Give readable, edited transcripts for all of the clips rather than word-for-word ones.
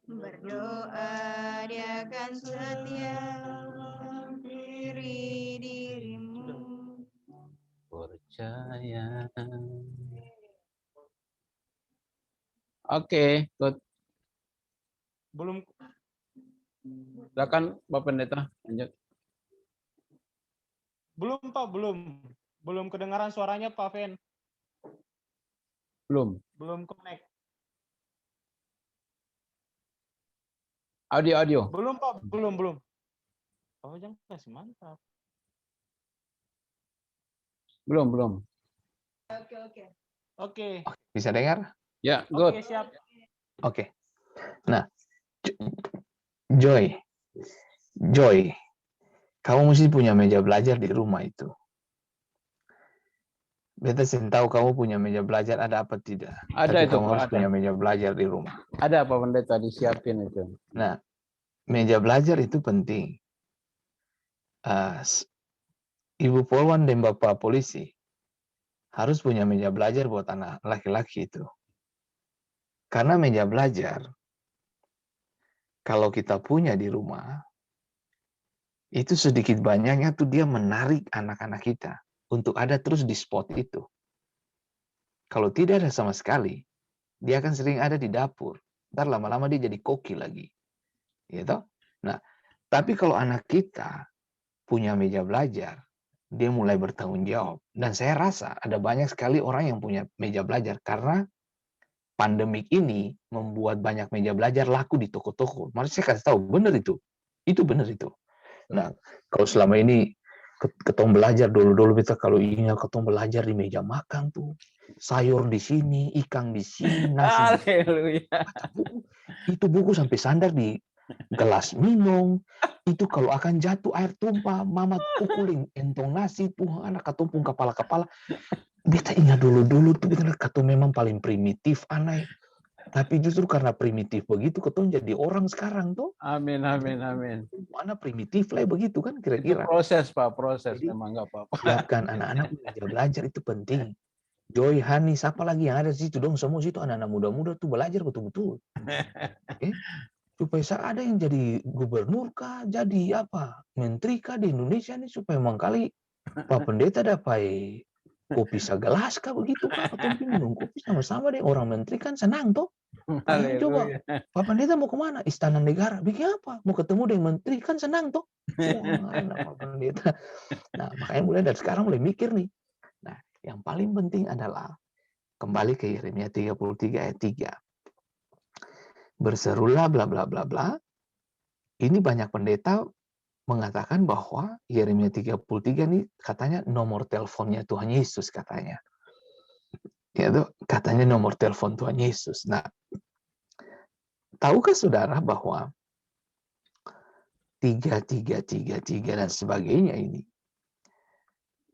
Berdoa dia akan setia beri dirimu. Percaya. Oke, good. Belum. Silakan Pak Pendeta, lanjut. Belum Pak, belum kedengaran suaranya Pak Fen. Belum connect. Audio. Belum Pak, belum. Oh jangan kasih mantap. Belum. Oke. Bisa dengar? Ya, good. Oke, siap. Oke. Nah, Joy, kamu mesti punya meja belajar di rumah itu. Beta sih tahu kamu punya meja belajar ada apa tidak. Ada Tapi itu, kamu Pak, harus ada. punya meja belajar di rumah. Ada Pak Pendeta disiapin itu. Nah, meja belajar itu penting. Ibu Polwan dan Bapak Polisi harus punya meja belajar buat anak laki-laki itu. Karena meja belajar, kalau kita punya di rumah, itu sedikit banyaknya tuh dia menarik anak-anak kita untuk ada terus di spot itu. Kalau tidak ada sama sekali, dia akan sering ada di dapur. Ntar lama-lama dia jadi koki lagi. Gitu? Nah, tapi kalau anak kita punya meja belajar, dia mulai bertanggung jawab. Dan saya rasa ada banyak sekali orang yang punya meja belajar karena pandemik ini membuat banyak meja belajar laku di toko-toko. Maksudnya saya kasih tahu, benar itu. Itu benar itu. Nah, kalau selama ini ketong belajar dulu kita kalau ingat ketong belajar di meja makan tuh, sayur di sini, ikan di sini, nasi di sini. Baca buku. Itu buku sampai sandar di gelas minum. Itu kalau akan jatuh air tumpah, mama pukulin entong nasi, tuh anak katumpung kepala-kepala. Beta ingat dulu tuh beta ketong memang paling primitif aneh. Tapi justru karena primitif begitu, ketong jadi orang sekarang tuh. Amin. Mana primitif lah begitu kan Itu kira-kira. proses Pak, proses. Jadi, memang nggak apa-apa. siapkan anak-anak belajar itu penting. Joy, Hani, siapa lagi yang ada di situ dong? Semua situ anak-anak muda-muda tuh belajar betul-betul. Supaya ada yang jadi gubernur kah, jadi apa, menteri kah di Indonesia nih, supaya mangkali Pak Pendeta dapat kopi segelas kah begitu Pak, atau minum kopi sama-sama deh, orang menteri kan senang toh. Tanya coba, Pak Pendeta mau kemana? Istana Negara, bikin apa? Mau ketemu dengan menteri kan senang toh. Wah, anak Pak Pendeta. Nah, makanya mulai dari sekarang mulai mikir nih. Nah, yang paling penting adalah kembali ke Yeremia 33 ayat 3. Berserulah bla bla bla bla. Ini banyak pendeta mengatakan bahwa Yeremia 33 ini katanya nomor teleponnya Tuhan Yesus katanya. Yaitu katanya nomor telepon Tuhan Yesus. Nah, tahukah saudara bahwa 3333 dan sebagainya ini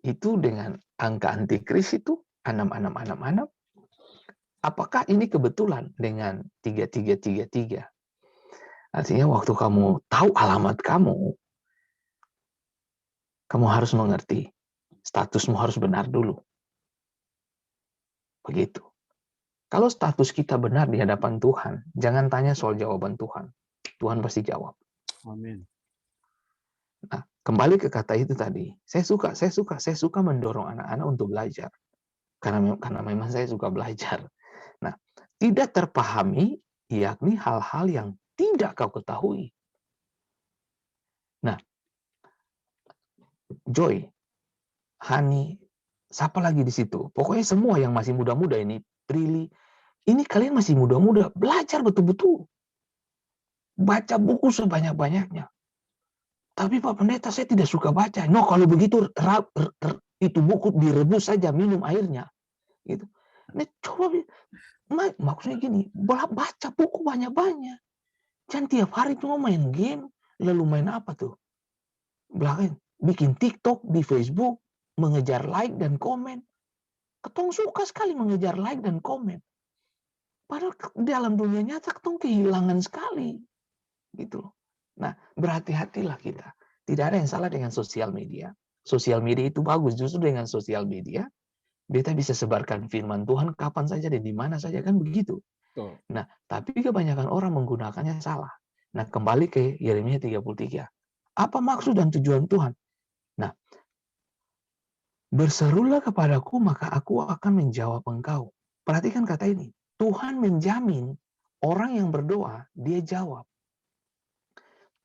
itu dengan angka antikris itu 6666. Apakah ini kebetulan dengan 3333? Artinya waktu kamu tahu alamat kamu harus mengerti statusmu harus benar dulu. Begitu. Kalau status kita benar di hadapan Tuhan, jangan tanya soal jawaban Tuhan. Tuhan pasti jawab. Amin. Nah, kembali ke kata itu tadi. Saya suka mendorong anak-anak untuk belajar. Karena memang saya suka belajar. Nah, tidak terpahami yakni hal-hal yang tidak kau ketahui. Nah, Joy, Hani, siapa lagi di situ? Pokoknya semua yang masih muda-muda ini, Prilly, ini kalian masih muda-muda, belajar betul-betul. Baca buku sebanyak-banyaknya. Tapi Pak Pendeta, saya tidak suka baca. No, kalau begitu, itu buku direbus saja, minum airnya. Gitu. Nah, coba, maksudnya gini, baca buku banyak-banyak. Jangan tiap hari cuma main game, lalu main apa tuh? Belakang bikin TikTok di Facebook, mengejar like dan komen. Ketong suka sekali mengejar like dan komen. Padahal dalam dunia nyata ketong kehilangan sekali. Gitu loh. Nah, berhati-hatilah kita. Tidak ada yang salah dengan sosial media. Sosial media itu bagus. Justru dengan sosial media, kita bisa sebarkan firman Tuhan kapan saja dan di mana saja. Kan begitu. Betul. Nah, tapi kebanyakan orang menggunakannya salah. Nah, kembali ke Yeremia 33. Apa maksud dan tujuan Tuhan? Nah, berserulah kepadaku, maka aku akan menjawab engkau. Perhatikan kata ini. Tuhan menjamin orang yang berdoa, dia jawab.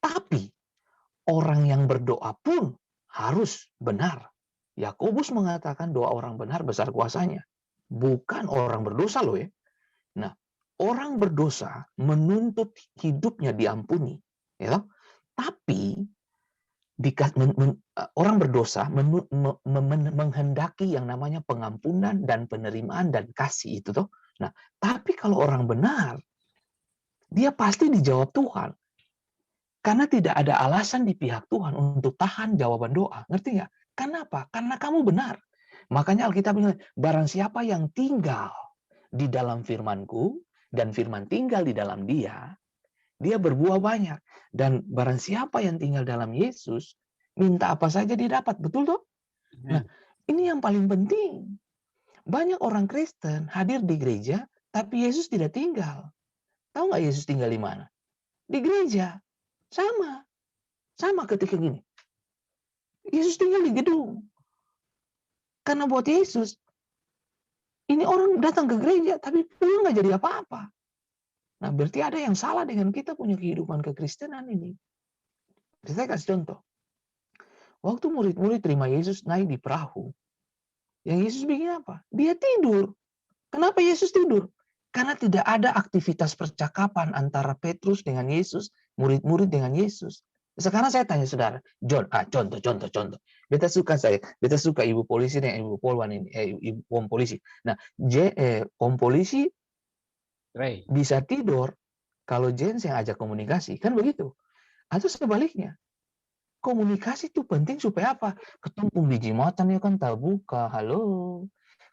Tapi, orang yang berdoa pun harus benar. Yakobus mengatakan doa orang benar besar kuasanya. Bukan orang berdosa loh ya. Nah, orang berdosa menuntut hidupnya diampuni. Ya, tapi orang berdosa menghendaki yang namanya pengampunan dan penerimaan dan kasih itu toh. Nah, tapi kalau orang benar, dia pasti dijawab Tuhan. Karena tidak ada alasan di pihak Tuhan untuk tahan jawaban doa. Ngerti nggak? Kenapa? Karena kamu benar. Makanya Alkitab bilang, barang siapa yang tinggal di dalam firman-Ku dan firman tinggal di dalam dia, dia berbuah banyak. Dan barang siapa yang tinggal dalam Yesus, minta apa saja dia dapat. Betul toh? Nah, ini yang paling penting. Banyak orang Kristen hadir di gereja, tapi Yesus tidak tinggal. Tahu nggak Yesus tinggal di mana? Di gereja. Sama. Sama ketika gini. Yesus tinggal di gedung. Karena buat Yesus, ini orang datang ke gereja, tapi pulang nggak jadi apa-apa. Nah, berarti ada yang salah dengan kita punya kehidupan kekristenan ini. Saya kasih contoh. Waktu murid-murid terima Yesus naik di perahu, yang Yesus bikin apa? Dia tidur. Kenapa Yesus tidur? Karena tidak ada aktivitas percakapan antara Petrus dengan Yesus, murid-murid dengan Yesus. Sekarang saya tanya saudara, John, contoh. Beta suka ibu polisi dan ibu polwan ini, ibu om polisi. Nah, om polisi Ray. bisa tidur kalau Jens yang ajak komunikasi, kan begitu? Atau sebaliknya, komunikasi itu penting supaya apa? Ketemu biji matan ya kan terbuka, halo.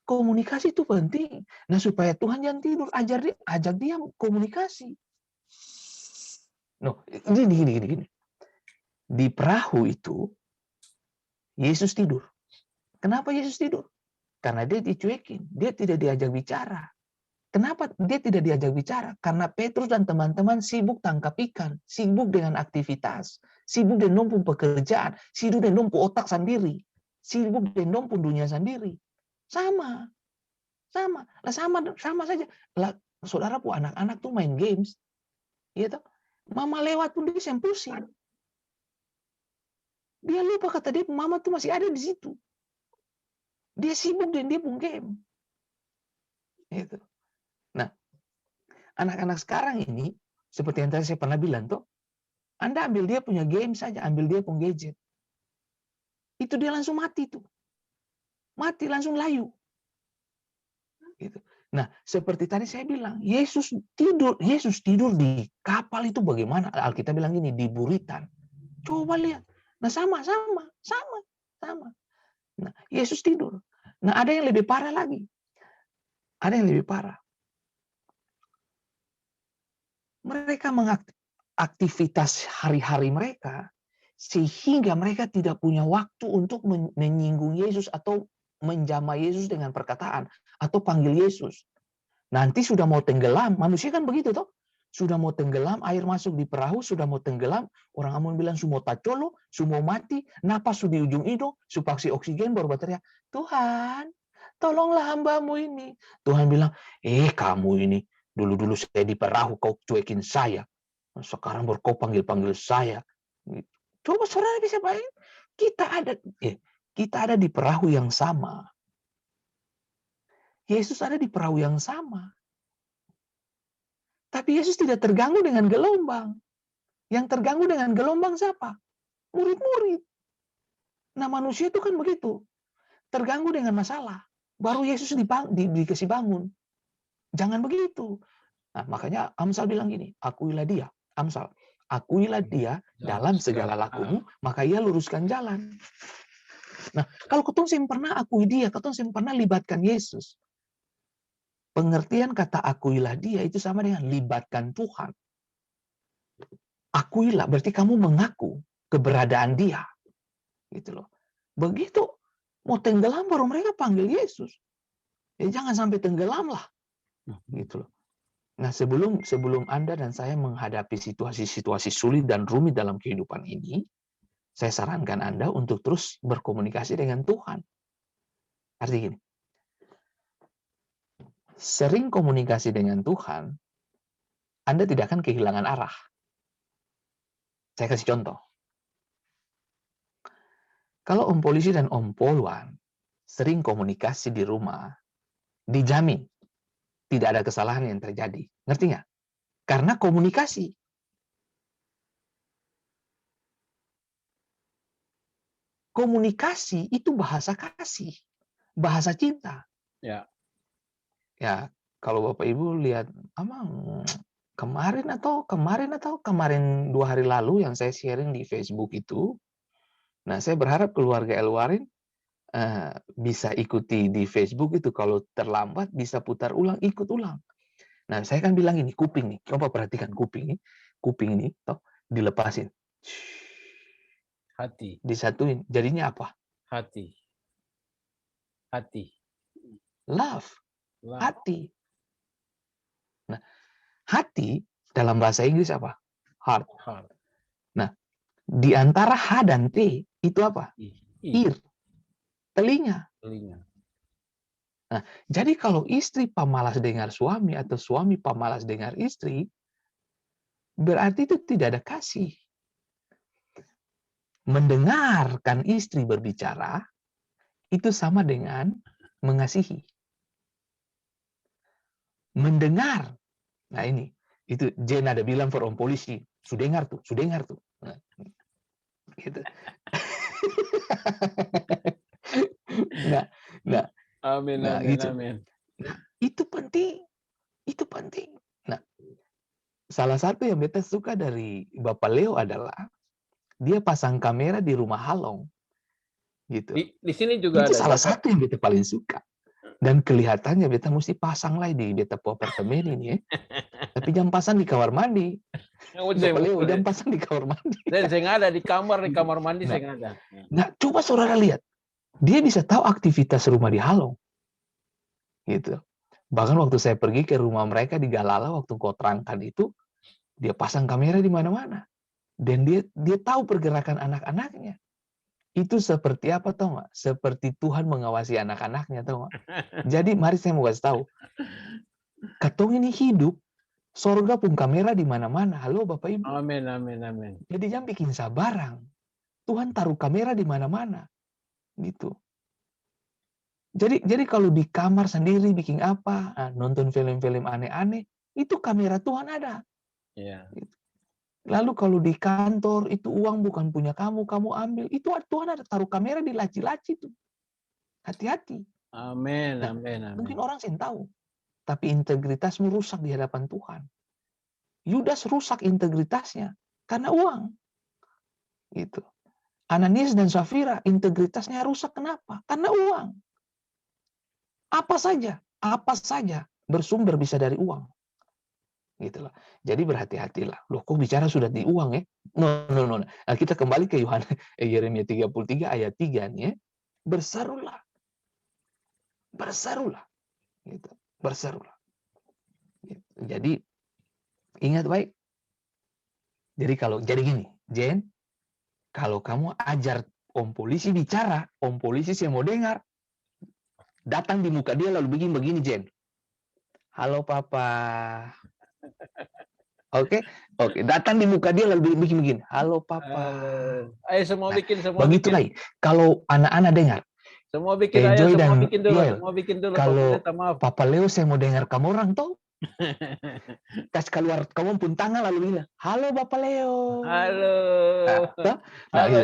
Komunikasi itu penting. Nah, supaya Tuhan jangan tidur, ajak dia komunikasi. No, gini. Di perahu itu, Yesus tidur. Kenapa Yesus tidur? Karena dia dicuekin. Dia tidak diajak bicara. Kenapa dia tidak diajak bicara? Karena Petrus dan teman-teman sibuk tangkap ikan. Sibuk dengan aktivitas. Sibuk dengan numpung pekerjaan. Sibuk dengan numpung otak sendiri. Sibuk dengan numpung dunia sendiri. Sama saja. Lah, saudara pu anak-anak tuh main games, gitu. Mama lewat pun dia pusing. Dia lupa kata dia mama tuh masih ada di situ. Dia sibuk dan dia pun game. Gitu. Nah, anak-anak sekarang ini seperti yang tadi saya pernah bilang tuh, Anda ambil dia punya game saja, ambil dia pun gadget. Itu dia langsung mati tuh. Mati langsung layu. Gitu. Nah, seperti tadi saya bilang, Yesus tidur di kapal itu bagaimana? Alkitab bilang gini, di buritan. Coba lihat. Nah, sama. Nah, Yesus tidur. Nah, ada yang lebih parah lagi. Ada yang lebih parah. Mereka mengaktivitas hari-hari mereka sehingga mereka tidak punya waktu untuk menyinggung Yesus atau menjamah Yesus dengan perkataan atau panggil Yesus. Nanti sudah mau tenggelam, manusia kan begitu toh. Sudah mau tenggelam, air masuk di perahu, sudah mau tenggelam, orang Ambon bilang semua tacolo, semua mati, napas di ujung hidung, supaksi oksigen baru berteriak, Tuhan, tolonglah hambamu ini. Tuhan bilang, kamu ini, dulu-dulu saya di perahu, kau cuekin saya. Sekarang baru kau panggil-panggil saya. Coba saudara bisa bayangin, kita ada di perahu yang sama. Yesus ada di perahu yang sama. Tapi Yesus tidak terganggu dengan gelombang. Yang terganggu dengan gelombang siapa? Murid-murid. Nah, manusia itu kan begitu. Terganggu dengan masalah. Baru Yesus dikasih bangun. Jangan begitu. Nah, makanya Amsal bilang gini, akuilah dia. Amsal, akuilah dia dalam segala lakumu, maka ia luruskan jalan. Nah, kalau ketong pernah akui dia, ketong pernah libatkan Yesus. Pengertian kata akuilah dia itu sama dengan libatkan Tuhan. Akuilah, berarti kamu mengaku keberadaan dia. Gitu loh. Begitu mau tenggelam baru mereka panggil Yesus. Ya jangan sampai tenggelam lah. Gitu loh. Nah, sebelum Anda dan saya menghadapi situasi-situasi sulit dan rumit dalam kehidupan ini, saya sarankan Anda untuk terus berkomunikasi dengan Tuhan. Artinya gini, sering komunikasi dengan Tuhan, Anda tidak akan kehilangan arah. Saya kasih contoh. Kalau Om Polisi dan Om Polwan sering komunikasi di rumah, dijamin tidak ada kesalahan yang terjadi. Ngerti nggak? Karena komunikasi. Komunikasi itu bahasa kasih, bahasa cinta. Ya. Ya, kalau Bapak Ibu lihat kemarin 2 hari lalu yang saya sharing di Facebook itu, nah saya berharap keluarga Elwarin bisa ikuti di Facebook itu, kalau terlambat bisa putar ulang, ikut ulang. Nah, saya kan bilang ini, kuping nih, coba perhatikan kuping ini, toh, dilepasin. Hati. Disatuin, jadinya apa? Hati. Love. Hati. Nah, hati dalam bahasa Inggris apa? Heart. Nah, di antara H dan T itu apa? Ear. Telinga. Nah, jadi kalau istri pemalas dengar suami atau suami pemalas dengar istri, berarti itu tidak ada kasih. Mendengarkan istri berbicara itu sama dengan mengasihi. Mendengar. Nah ini, itu Jen ada bilang for Om Polisi, sudah dengar tuh. Nah, gitu. Nah, Amin. gitu. Nah, itu penting. Nah, salah satu yang beta suka dari Bapak Leo adalah dia pasang kamera di rumah Halong, gitu. Di sini juga itu ada. Salah satu yang beta paling suka. Dan kelihatannya beta mesti pasang lagi di beta apartemen ini ya. Tapi jangan pasang di kamar mandi. Bapak Leo jangan pasang di kamar mandi. Dan saya nggak ada di kamar mandi, saya nggak ada. Nah, coba saudara lihat. Dia bisa tahu aktivitas rumah di Halong. Gitu. Bahkan waktu saya pergi ke rumah mereka di Galala, waktu kau terangkan itu, dia pasang kamera di mana-mana. Dan dia tahu pergerakan anak-anaknya. Itu seperti apa, tahu nggak? Seperti Tuhan mengawasi anak-anaknya, tahu nggak? Jadi mari saya mau kasih tahu. Katong ini hidup, sorga pun kamera di mana-mana. Halo Bapak Ibu. Amin. Jadi jangan bikin sabarang. Tuhan taruh kamera di mana-mana. Gitu. Jadi kalau di kamar sendiri bikin apa, nonton film-film aneh-aneh, itu kamera Tuhan ada. Iya. Gitu. Lalu kalau di kantor itu uang bukan punya kamu ambil. Itu Tuhan ada taruh kamera di laci-laci itu. Hati-hati. Amin. Mungkin orang sih tahu, tapi integritasmu rusak di hadapan Tuhan. Yudas rusak integritasnya karena uang. Gitu. Ananias dan Safira integritasnya rusak kenapa? Karena uang. Apa saja bersumber bisa dari uang. Gitu loh. Jadi berhati-hatilah. Loh, kok bicara sudah di uang ya? No. Nah, kita kembali ke Yeremia 33 ayat 3 nih ya. Berserulah. Gitu. Berserulah. Gitu. Jadi ingat baik. Jadi gini, Jen, kalau kamu ajar Om Polisi bicara, Om Polisi saya mau dengar. Datang di muka dia lalu begini Jen. Halo Papa. Oke. Datang di muka dia lalu bikin begini. Halo Papa. Ayo semua bikin. Begitu lagi. Kalau anak-anak dengar. Semua bikin aja. Semua bikin dulu. Kalau Papa Leo saya mau dengar kamu orang tuh. Kas keluar kamu pun tangan lalu bilang, halo Bapak Leo. Halo. Halo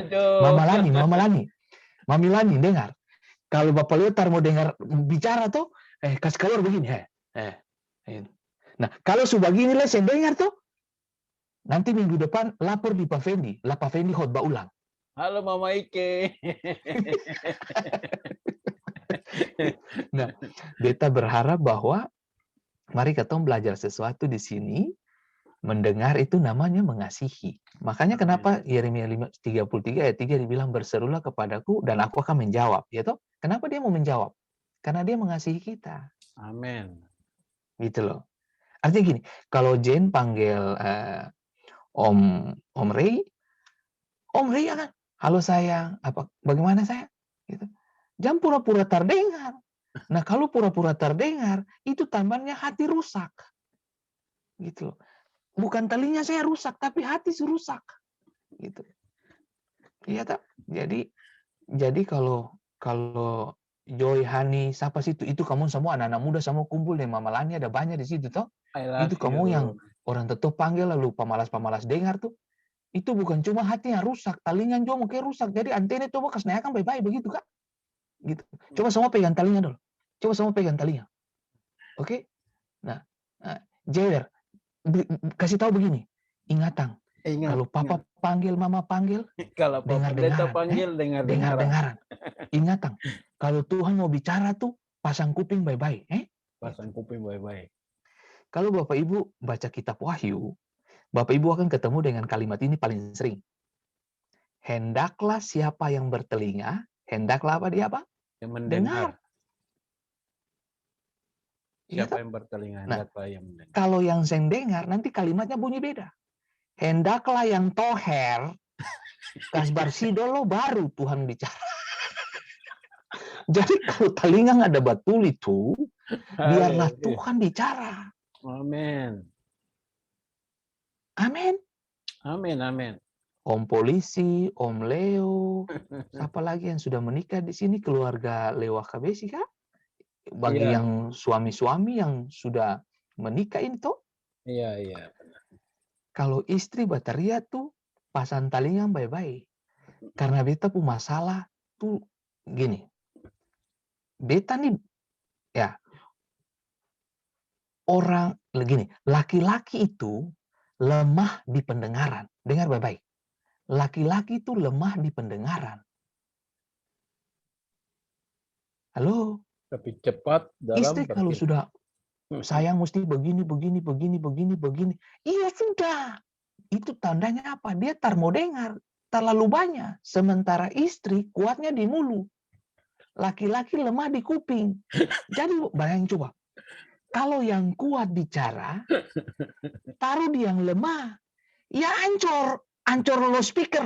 Mami Lani dengar. Kalau Bapak Leo mau dengar bicara tuh, kas keluar begini. Nah, kalau subagini saya dengar tuh, nanti minggu depan lapor di Pak Fendi. Lah Pak Fendi khotbah ulang. Halo Mama Ike. Nah, beta berharap bahwa mari kita belajar sesuatu di sini. Mendengar itu namanya mengasihi. Makanya Amin. kenapa Yeremia 33 ayat 3 dibilang berserulah kepadaku dan aku akan menjawab. Ya toh? Kenapa dia mau menjawab? Karena dia mengasihi kita. Amin. Gitu loh. Artinya gini, kalau Jane panggil Om Ray akan, halo sayang, bagaimana sayang? Gitu. Jangan pura-pura terdengar. Nah, kalau pura-pura terdengar, itu tandanya hati rusak. Gitu loh. Bukan telinga saya rusak, tapi hati rusak. Gitu. Iya tak? Jadi kalau Joy, Hani, siapa sih itu kamu semua anak-anak muda semua kumpul deh, Mama Lani ada banyak di situ toh. I love Itu kamu you. yang orang tetap panggil lalu pemalas-pemalas dengar tuh. Itu bukan cuma hati yang rusak, telinga juga mungkin rusak. Jadi antena itu bekas naikkan baik-baik begitu Kak. Gitu. Coba semua pegang telinga dulu. Coba semua pegang telinga. Oke? Nah, Jewer, kasih tahu begini. Ingatan. Ingat. Kalau Papa panggil, Mama panggil, Kalau Papa Pendeta panggil, dengar-dengaran. dengar-dengaran. Ingatan. Kalau Tuhan mau bicara tuh, pasang kuping baik-baik. Pasang kuping baik-baik. Kalau Bapak Ibu baca kitab Wahyu, Bapak Ibu akan ketemu dengan kalimat ini paling sering. Hendaklah siapa yang bertelinga, hendaklah apa dia apa? Yang mendengar. Dengar. Iya Siapa tak? yang bertelinga, Nah, hendaklah yang mendengar. kalau yang saya dengar, nanti kalimatnya bunyi beda. Hendaklah yang toher, kasbar sidolo baru Tuhan bicara. Jadi kalau telinga nggak ada batul itu, biarlah Haleluya. Tuhan bicara. Amin. Amin. Amin, amin. Om Polisi, Om Leo, siapa lagi yang sudah menikah di sini, keluarga Leo Akabesi Kak? Bagi Iya. yang suami-suami yang sudah menikah itu, Iya, iya. kalau istri bataria tuh pasang telinga baik-baik. Karena beta punya masalah tuh gini. Beta nih ya orang gini, laki-laki itu lemah di pendengaran. Dengar baik-baik. Laki-laki itu lemah di pendengaran. Halo? Tapi cepat dalam Istri kalau bertindak. sudah sayang mesti begini. Iya sudah. Itu tandanya apa? Dia tar mau dengar. Terlalu banyak. Sementara istri kuatnya di mulut. Laki-laki lemah di kuping. Jadi bayangin coba. Kalau yang kuat bicara, taruh di yang lemah. Ya ancor. Ancor lo speaker.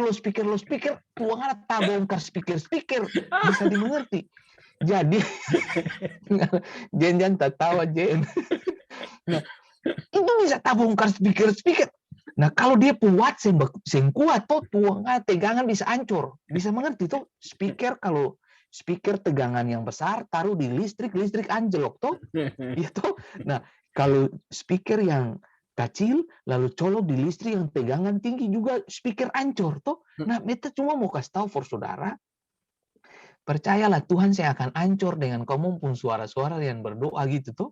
Tuang ada tabongkar speaker. Bisa dimengerti. Jadi, Jen tertawa Jen. Nah, itu bisa tabungkar speaker. Nah, kalau dia kuat, sing kuat tuh tuangnya tegangan bisa hancur. Bisa mengerti tuh speaker kalau speaker tegangan yang besar taruh di listrik anjlok tuh. Itu. Nah, kalau speaker yang kecil lalu colok di listrik yang tegangan tinggi juga speaker hancur tuh. Nah, beta cuma mau kasih tahu for saudara, percayalah Tuhan saya akan hancur dengan kamu pun suara-suara yang berdoa gitu tuh.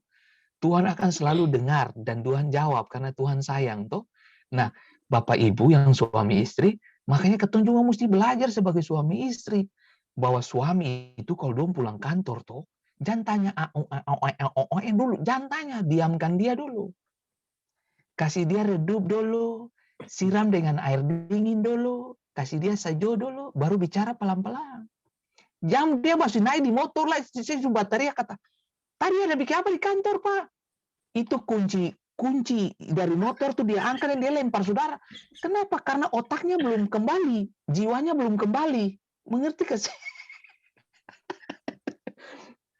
Tuhan akan selalu dengar dan Tuhan jawab karena Tuhan sayang tuh. Nah, Bapak Ibu yang suami istri, makanya ketemu juga mesti belajar sebagai suami istri bahwa suami itu kalau dong pulang kantor tuh, jangan tanya dulu, jangan tanya, diamkan dia dulu. Kasih dia redup dulu, siram dengan air dingin dulu, kasih dia sejuk dulu, baru bicara pelan-pelan. Jam dia masih naik di motor lah, saya bateria kata, tadi ada bikin apa di kantor Pak? Itu kunci dari motor tuh dia angkat dan dia lempar saudara. Kenapa? Karena otaknya belum kembali, jiwanya belum kembali. Mengerti ke sih?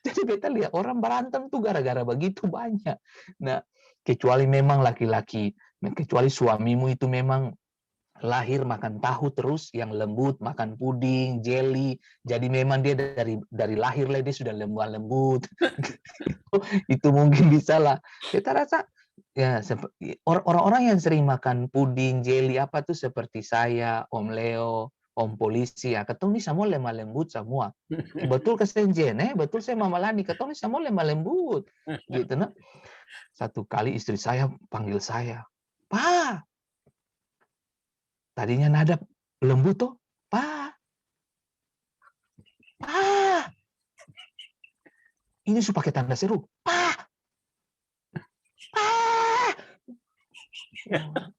Jadi kita lihat orang berantem tuh gara-gara begitu banyak. Nah, kecuali memang laki-laki, kecuali suamimu itu memang lahir makan tahu terus yang lembut, makan puding, jelly. Jadi memang dia dari lahir lah dia sudah lembut. Itu mungkin bisa lah. Kita rasa ya orang-orang yang sering makan puding, jelly apa tuh seperti saya, Om Leo, Om Polisi, ya ketemu nih semua lemah lembut semua. Betul ke Senjen, betul saya Mama Lani, ketemu nih semua lemah lembut. Gitu nah. Satu kali istri saya panggil saya, Pak. Tadinya nada lembut tuh, Pak, ini sudah pakai tanda seru. Pak.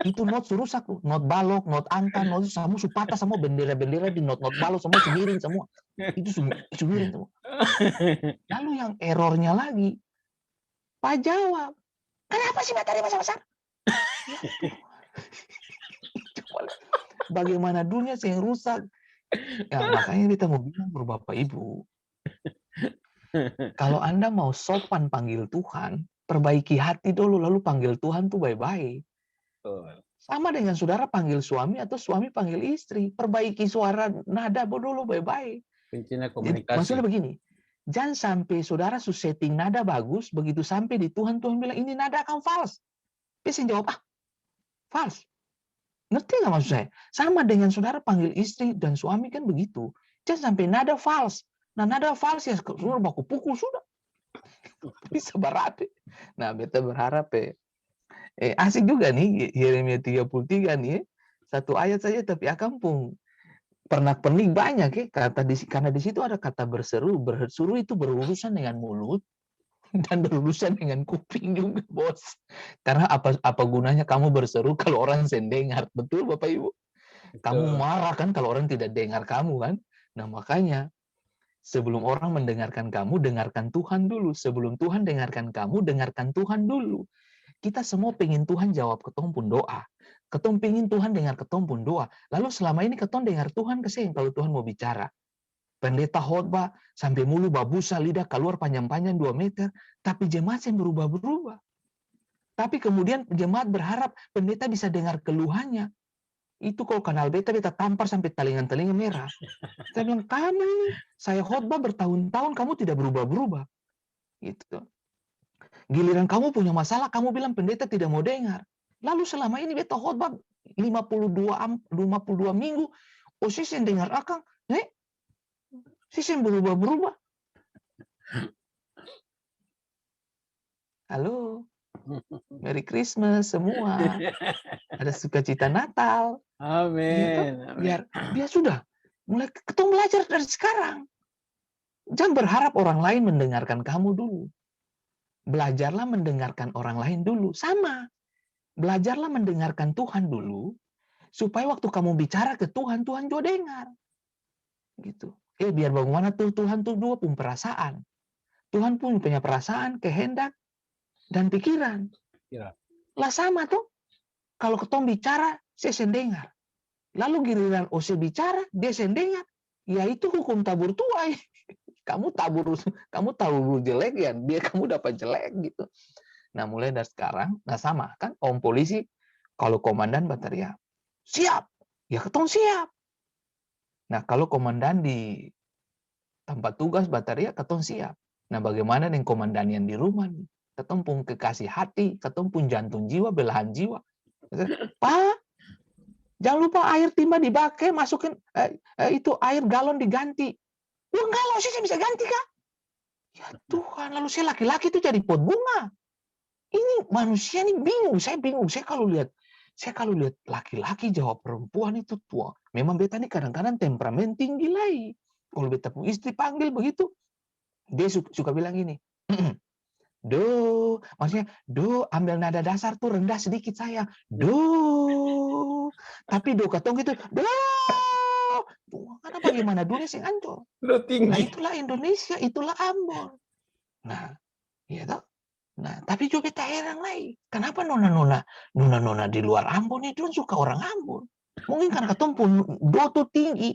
Itu not rusak, not balok, not anta, not semua supata, semua bendera-bendera di not balok, semua miring semua. Itu miring semua. Lalu yang errornya lagi, Pak jawab, kenapa sih baterai besar-besar? Bagaimana dunia yang rusak? Ya, makanya kita mau bilang Bapak Ibu, kalau Anda mau sopan panggil Tuhan, perbaiki hati dulu, lalu panggil Tuhan tuh baik-baik. Sama dengan saudara panggil suami atau suami panggil istri. Perbaiki suara nada dulu baik-baik. Kuncinya Jadi, komunikasi. maksudnya begini, jangan sampai saudara setting nada bagus, begitu sampai di Tuhan, Tuhan bilang, ini nada akan false. Biasanya jawab, false. Ngerti nggak maksud saya? Sama dengan saudara panggil istri dan suami kan begitu. Jangan sampai nada false. Nah, nada false ya, saudara baku pukul sudah. Bisa berarti. Nah, beta berharap asik juga nih Yeremia 33 nih. Satu ayat saja tapi akan pun pernak-pernik banyak ya. Karena di situ ada kata berseru. Berseru itu berurusan dengan mulut dan berurusan dengan kuping juga, Bos. Karena apa gunanya kamu berseru kalau orang sendengar? Betul Bapak Ibu? Kamu marah kan kalau orang tidak dengar kamu kan? Nah, makanya sebelum orang mendengarkan kamu, dengarkan Tuhan dulu. Sebelum Tuhan dengarkan kamu, dengarkan Tuhan dulu. Kita semua pengen Tuhan jawab ketong pun doa. Ketong pengen Tuhan dengar ketong pun doa. Lalu selama ini ketong dengar Tuhan keseng kalau Tuhan mau bicara. Pendeta khotbah sampai mulu babusa lidah keluar panjang-panjang 2 meter. Tapi jemaat yang berubah-berubah. Tapi kemudian jemaat berharap pendeta bisa dengar keluhannya. Itu kalau kanal beta tampar sampai telinga-telinga merah. Saya bilang, kamu ini, saya khotbah bertahun-tahun kamu tidak berubah-berubah. Gitu. Giliran kamu punya masalah, kamu bilang pendeta tidak mau dengar. Lalu selama ini beta khotbah 52 minggu, sisen dengar akang, sisen berubah-berubah. Halo, Merry Christmas semua. Ada sukacita Natal. Amin. Biar sudah, mulai ketemu belajar dari sekarang. Jangan berharap orang lain mendengarkan kamu dulu. Belajarlah mendengarkan orang lain dulu. Sama. Belajarlah mendengarkan Tuhan dulu. Supaya waktu kamu bicara ke Tuhan, Tuhan juga dengar. Gitu. Biar bagaimana tuh Tuhan tuh dua pun perasaan. Tuhan pun punya perasaan, kehendak, dan pikiran. Ya. Lah sama tuh. Kalau ketong bicara, saya sendengar. Lalu giliran Ose bicara, dia sendengar. Ya itu hukum tabur tuai. Kamu tabur jelek ya, biar kamu dapat jelek gitu. Nah mulai dari sekarang, nah sama kan om polisi, kalau komandan batariah, siap, ya ketong siap. Nah kalau komandan di tempat tugas batariah, ketong siap. Nah bagaimana dengan komandan yang di rumah? Ketong pun kekasih hati, ketong pun jantung jiwa, belahan jiwa. Pak, jangan lupa air timba dipakai, masukin itu air galon diganti. Ya enggak loh, saya bisa ganti kak. Ya Tuhan, lalu saya laki-laki itu jadi pot bunga. Ini manusia ini bingung, saya bingung. Saya kalau lihat laki-laki jawab perempuan itu tua. Memang beta ini kadang-kadang temperamen tinggi lagi. Kalau beta pun istri panggil begitu, dia suka bilang gini, do, maksudnya do ambil nada dasar tuh rendah sedikit saya, do, tapi do katong gitu, do. Karena bagaimana dunia sing ancol. Nah itulah Indonesia, itulah Ambon. Nah, ya toh. Nah, tapi juga kita heran lagi. Kenapa nona di luar Ambon itu suka orang Ambon? Mungkin karena ketemu pun do tuh tinggi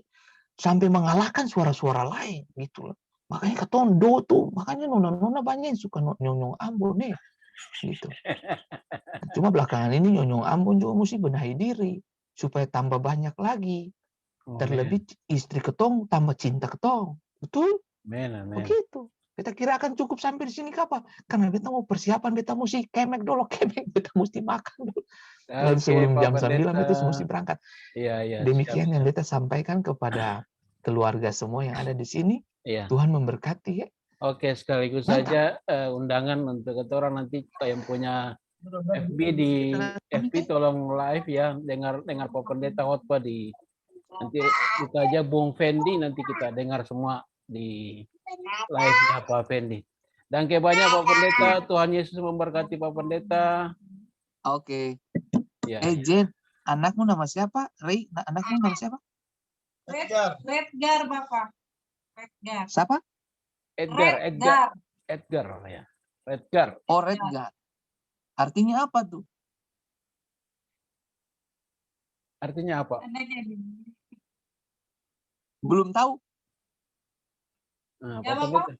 sampai mengalahkan suara-suara lain gitu loh. Makanya ketemu do tuh, makanya nona banyak yang suka nyonyong Ambon nih. Gitu. Cuma belakangan ini nyonyong Ambon juga mesti benahi diri supaya tambah banyak lagi. Terlebih istri ketong tambah cinta ketong. Betul? Amin. Begitu. Kita kira akan cukup sampai di sini kapan? Karena kita mau persiapan, kita mesti kemek dulu, kita mesti makan dulu. Lalu sebelum jam 9 kita mesti berangkat. Iya. Demikian yang kita sampaikan kepada keluarga semua yang ada di sini. Iya. Tuhan memberkati ya. Oke, sekaligus saja undangan untuk orang nanti yang punya FB di FB tolong live ya, dengar Pak Pendeta khotbah di Nanti buka aja Bung Fendi, nanti kita dengar semua di live-nya Pak Fendi. Dan banyak Pak Pendeta, Tuhan Yesus memberkati Pak Pendeta. Oke. Ya, Jen, anakmu nama siapa? Rey, anakmu nama siapa? Redgar, Bapak. Redgar. Siapa? Edgar ya. Edgar. Oh, Redgar. Artinya apa tuh? Artinya apa? Belum tahu? Nah, Ya, Pak Pendeta.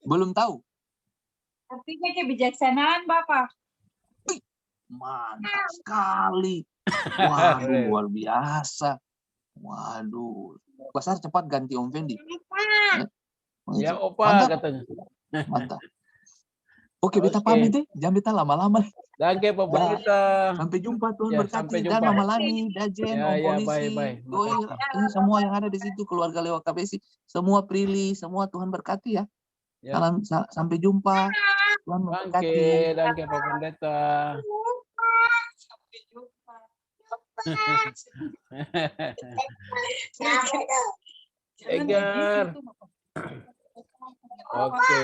Belum tahu? Artinya kebijaksanaan, Bapak. Mantap sekali. Waduh, luar biasa. Waduh. Besar cepat ganti Om Fendi. Ya, Gitu. Opa Mantap. katanya. Mantap. Oke, beta Oke. pamit deh. Jangan beta lama-lama. Danke Pak Pendeta. Sampai jumpa, Tuhan Ya, berkati. sampai Dan jumpa. Mama Lani, Dajen, Ya, Om ya, Polisi, bye. Doil, Makasih. ini semua yang ada di situ, keluarga lewat KBSI, semua Prilly, semua Tuhan berkati ya. Ya. Salam, sampai jumpa. Tuhan memberkati. Danke Pak Pendeta. Sampai jumpa. Edgar. Oke.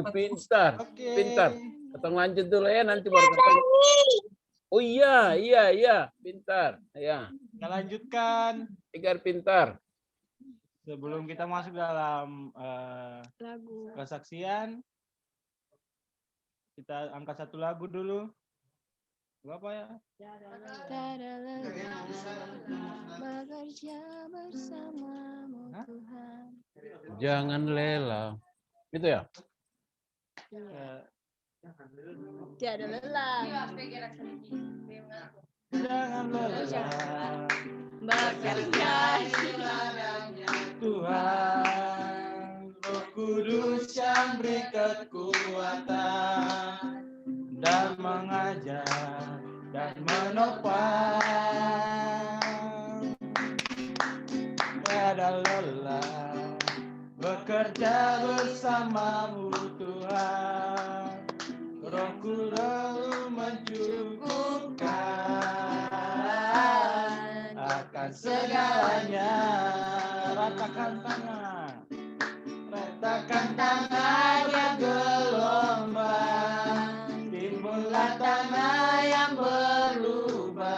Pintar. Oke. Pintar. Kita lanjut dulu ya, nanti baru ketemu. Oh iya, pintar. Ya, Kita lanjutkan. Edgar pintar. Sebelum kita masuk dalam Lagu. kesaksian, kita angkat satu lagu dulu. Apa ya? Tiada lelah bekerja bersamamu Tuhan. Jangan lelah. Gitu ya? Tiada lelah Jangan lelah bekerja Tuhan, Roh Kudus yang beri kekuatan dan mengajar dan menopang. Tiada lelah bekerja bersamamu Tuhan, Roh Kudus mencukupkan akan segalanya. Ratakan tangan bergelombang, timbullah tanah yang berlubang,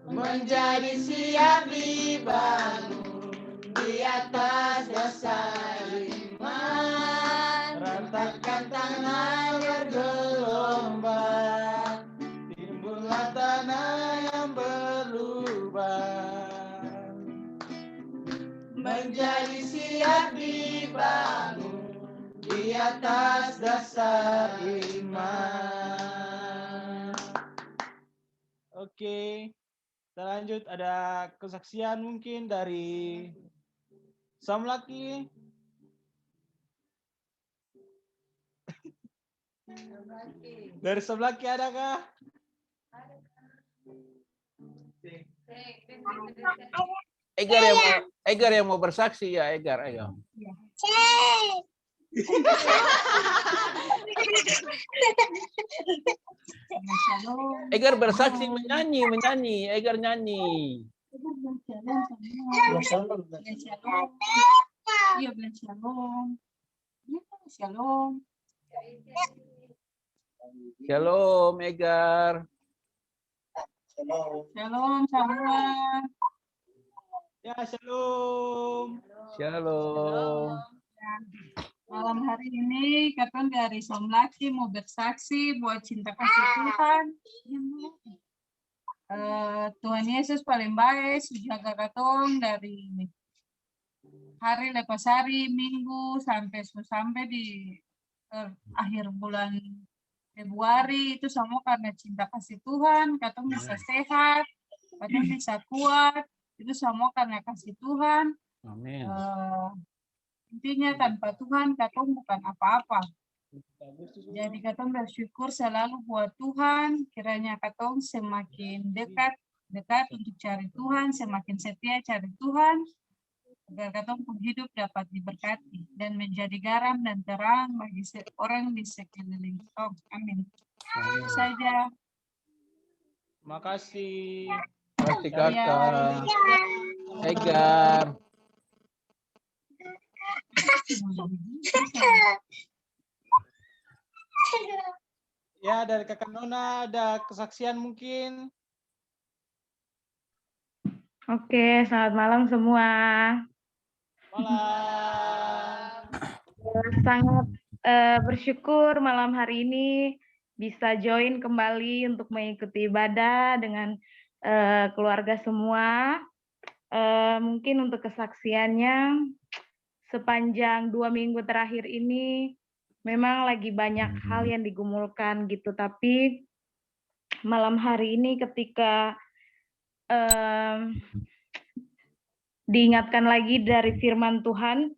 menjadi siap dibangun di atas dasar iman. Ratakan tanah bergelombang, timbullah tanah yang berlubang, menjadi siap dibangun di atas dasar iman. Oke, kita lanjut. Ada kesaksian mungkin dari Samlaki. Dari Samlaki adakah? Edgar yang mau bersaksi ya, Edgar. Edgar bersaksi menyanyi, Edgar nyanyi. Shalom. Iya, bilang shalom. Shalom. Shalom, Edgar. Shalom semua. Ya, shalom. Shalom. Malam hari ini katong dari Somlaki mau bersaksi buat cinta kasih Tuhan. Tuhan Yesus paling baik, jaga katong dari hari lepas hari, minggu sampai di akhir bulan Februari. Itu semua karena cinta kasih Tuhan. Katong bisa sehat, katong bisa kuat. Itu semua karena kasih Tuhan. Amin. Intinya tanpa Tuhan katong bukan apa-apa. Jadi katong bersyukur selalu buat Tuhan. Kiranya katong semakin dekat untuk cari Tuhan, semakin setia cari Tuhan. agar katong pun hidup dapat diberkati dan menjadi garam dan terang bagi orang di sekeliling katong. Amin. Itu saja. Makasih. Kasih Iya. kakak. Egar. Ya, dari Kakak Nona ada kesaksian mungkin. Oke, selamat malam semua. Malam. Sangat bersyukur malam hari ini bisa join kembali untuk mengikuti ibadah dengan keluarga semua. Mungkin untuk kesaksiannya, sepanjang 2 minggu terakhir ini memang lagi banyak hal yang digumulkan gitu, tapi malam hari ini ketika diingatkan lagi dari firman Tuhan,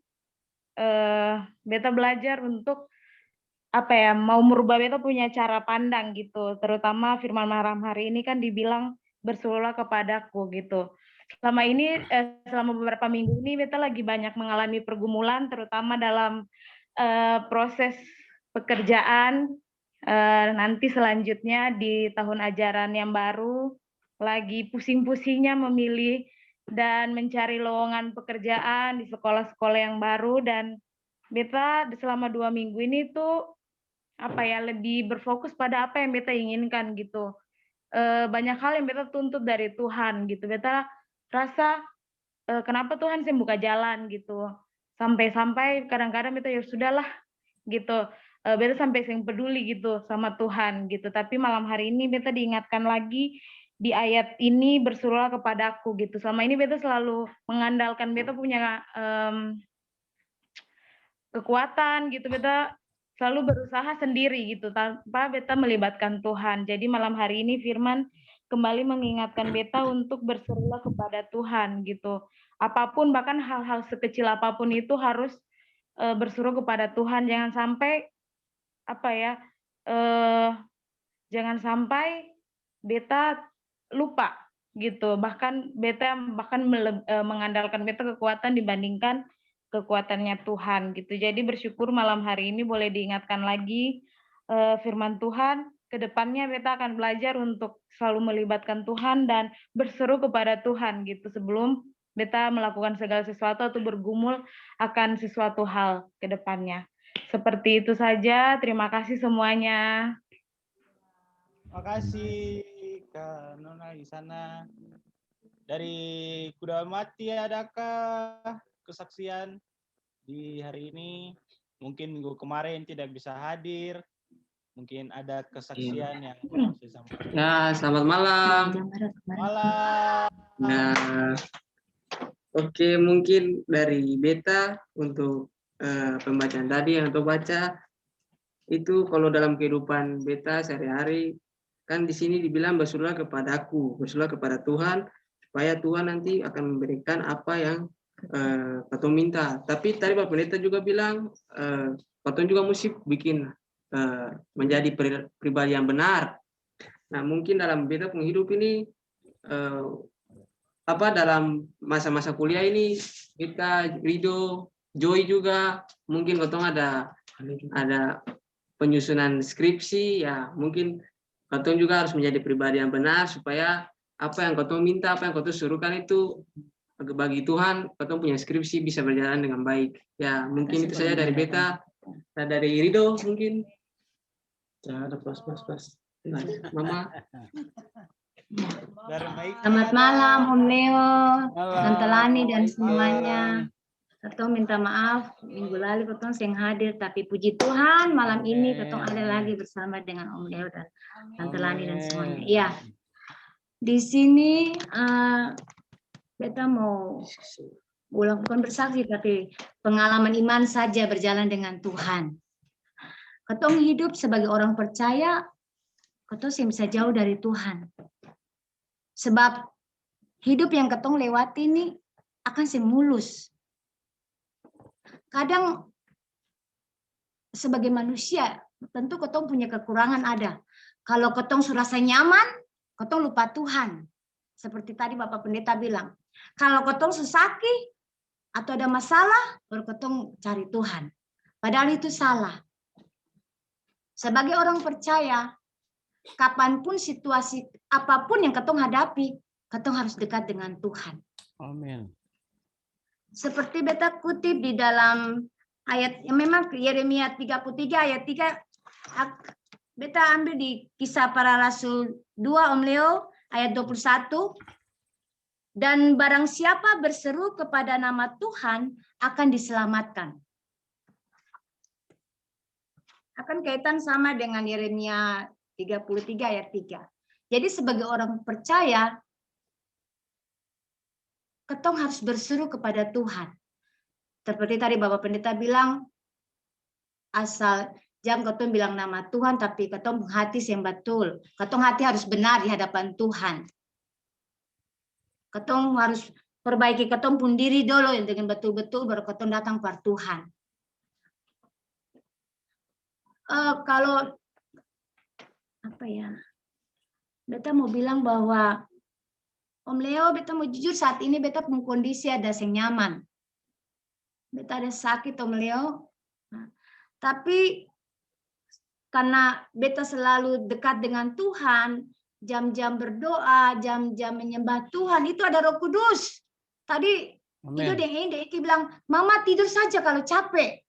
beta belajar untuk mau merubah beta punya cara pandang gitu, terutama firman malam hari ini kan dibilang berserulah kepadaku gitu. Selama beberapa minggu ini beta lagi banyak mengalami pergumulan, terutama dalam proses pekerjaan. Nanti selanjutnya di tahun ajaran yang baru lagi pusing-pusingnya memilih dan mencari lowongan pekerjaan di sekolah-sekolah yang baru, dan beta selama 2 minggu ini tuh lebih berfokus pada apa yang beta inginkan gitu. Banyak hal yang beta tuntut dari Tuhan gitu. Beta rasa kenapa Tuhan saya buka jalan gitu. Sampai-sampai kadang-kadang beta ya sudahlah gitu. Beta sampai yang peduli gitu sama Tuhan gitu. Tapi malam hari ini beta diingatkan lagi di ayat ini, berserulah kepadaku gitu. Selama ini beta selalu mengandalkan beta punya kekuatan gitu. Beta selalu berusaha sendiri gitu tanpa beta melibatkan Tuhan. Jadi malam hari ini firman kembali mengingatkan beta untuk berserulah kepada Tuhan gitu. Apapun, bahkan hal-hal sekecil apapun itu harus berseru kepada Tuhan. Jangan sampai jangan sampai beta lupa gitu. Bahkan beta mengandalkan beta kekuatan dibandingkan kekuatannya Tuhan gitu. Jadi bersyukur malam hari ini boleh diingatkan lagi firman Tuhan. Kedepannya beta akan belajar untuk selalu melibatkan Tuhan dan berseru kepada Tuhan gitu sebelum beta melakukan segala sesuatu atau bergumul akan sesuatu hal ke depannya. Seperti itu saja. Terima kasih semuanya. Makasih Kak Nona di sana. Dari Kuda Mati adakah kesaksian di hari ini? Mungkin minggu kemarin tidak bisa hadir. Mungkin ada kesaksian yang mau saya sampaikan. Nah, selamat malam. Malam. Nah, oke, mungkin dari beta untuk pembacaan tadi yang untuk baca itu, kalau dalam kehidupan beta sehari-hari kan di sini dibilang berserulah kepadaku, berserulah kepada Tuhan supaya Tuhan nanti akan memberikan apa yang katong minta. Tapi tadi Pak Pendeta juga bilang katong juga mesti bikin menjadi pribadi yang benar. Nah, mungkin dalam beta penghidup ini dalam masa-masa kuliah ini kita Rido, Joy juga mungkin katong ada penyusunan skripsi ya, mungkin katong juga harus menjadi pribadi yang benar supaya apa yang katong minta, apa yang katong suruhkan itu bagi Tuhan, katong punya skripsi bisa berjalan dengan baik. Ya, mungkin itu saja dari beta. Dan dari Rido mungkin. Ya, ada plus. Mama. Selamat malam Om Leo, Tante Lani dan semuanya. Katong minta maaf minggu lalu katong seng hadir, tapi puji Tuhan malam ini katong ada lagi bersama dengan Om Leo dan Tante Lani dan semuanya. Iya. Di sini beta mau bukan bersaksi tapi pengalaman iman saja berjalan dengan Tuhan. Katong hidup sebagai orang percaya, katong seng bisa jauh dari Tuhan. Sebab hidup yang katong lewati ini akan seng mulus. Kadang sebagai manusia tentu katong punya kekurangan ada. Kalau katong merasa nyaman, katong lupa Tuhan. Seperti tadi Bapak Pendeta bilang, kalau katong sesaki, atau ada masalah, baru ketong cari Tuhan. Padahal itu salah. Sebagai orang percaya, kapanpun situasi apapun yang ketong hadapi, ketong harus dekat dengan Tuhan. Amin. Seperti beta kutip di dalam ayat, yang memang Yeremia 33 ayat 3, beta ambil di Kisah Para Rasul 2 Om Leo ayat 21. Dan barang siapa berseru kepada nama Tuhan akan diselamatkan. Akan kaitan sama dengan Yeremia 33 ayat 3. Jadi sebagai orang percaya, ketong harus berseru kepada Tuhan. Seperti tadi Bapak Pendeta bilang, asal jangan ketong bilang nama Tuhan, tapi ketong hati yang betul. Ketong hati harus benar di hadapan Tuhan. Ketong harus perbaiki ketong pun diri dulu dengan betul-betul, baru ketong datang kepada Tuhan. Kalau apa ya, beta mau bilang bahwa Om Leo, beta mau jujur saat ini beta pun kondisi ada yang nyaman. Beta ada sakit Om Leo, tapi karena beta selalu dekat dengan Tuhan, jam-jam berdoa, jam-jam menyembah Tuhan, itu ada Roh Kudus. Tadi itu Iki bilang, Mama tidur saja kalau capek.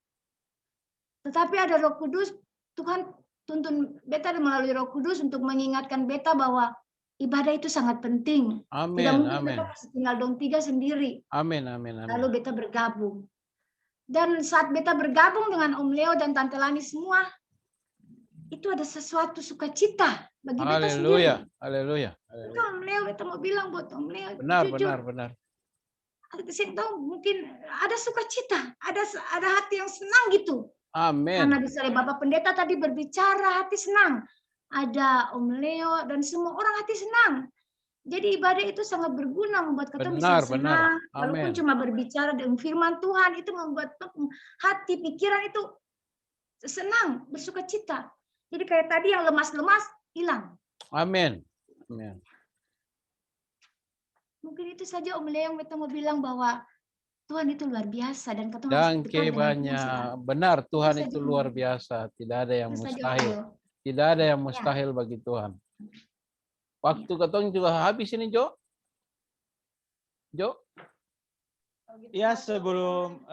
Tetapi ada Roh Kudus, Tuhan tuntun beta melalui Roh Kudus untuk mengingatkan beta bahwa ibadah itu sangat penting. Amin. Tidak mungkin Amin. beta tinggal dong tiga sendiri. Amin. Amin. Amin. Lalu beta bergabung. Dan saat beta bergabung dengan Om Leo dan Tante Lani semua, itu ada sesuatu sukacita bagi beta sendiri. Haleluya. Itu Om Leo, beta mau bilang buat Om Leo. Benar. Jujur, Benar. mungkin ada sukacita, ada hati yang senang gitu. Amin. Karena bisa Bapak Pendeta tadi berbicara, hati senang. Ada Om Leo dan semua orang hati senang. Jadi ibadah itu sangat berguna membuat kita bisa senang. Walaupun cuma berbicara dengan firman Tuhan, itu membuat hati, pikiran itu senang, bersukacita. Jadi kayak tadi yang lemas-lemas, hilang. Amin. Amin. Mungkin itu saja Om Leo yang kita mau bilang bahwa Tuhan itu luar biasa dan kita Dan banyak benar, Tuhan itu luar biasa. Tidak ada yang mustahil. Tidak ada yang mustahil bagi Tuhan. Waktu ketong juga habis ini, Jo. Ya, sebelum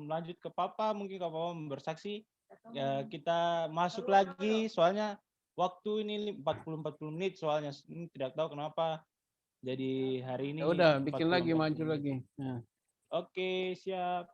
lanjut ke Papa, mungkin kalau Papa bersaksi, ya kita masuk lagi. Soalnya waktu ini 40 menit. Soalnya ini tidak tahu kenapa. Jadi hari ini. Ya udah, bikin lagi, maju lagi. Oke, siap.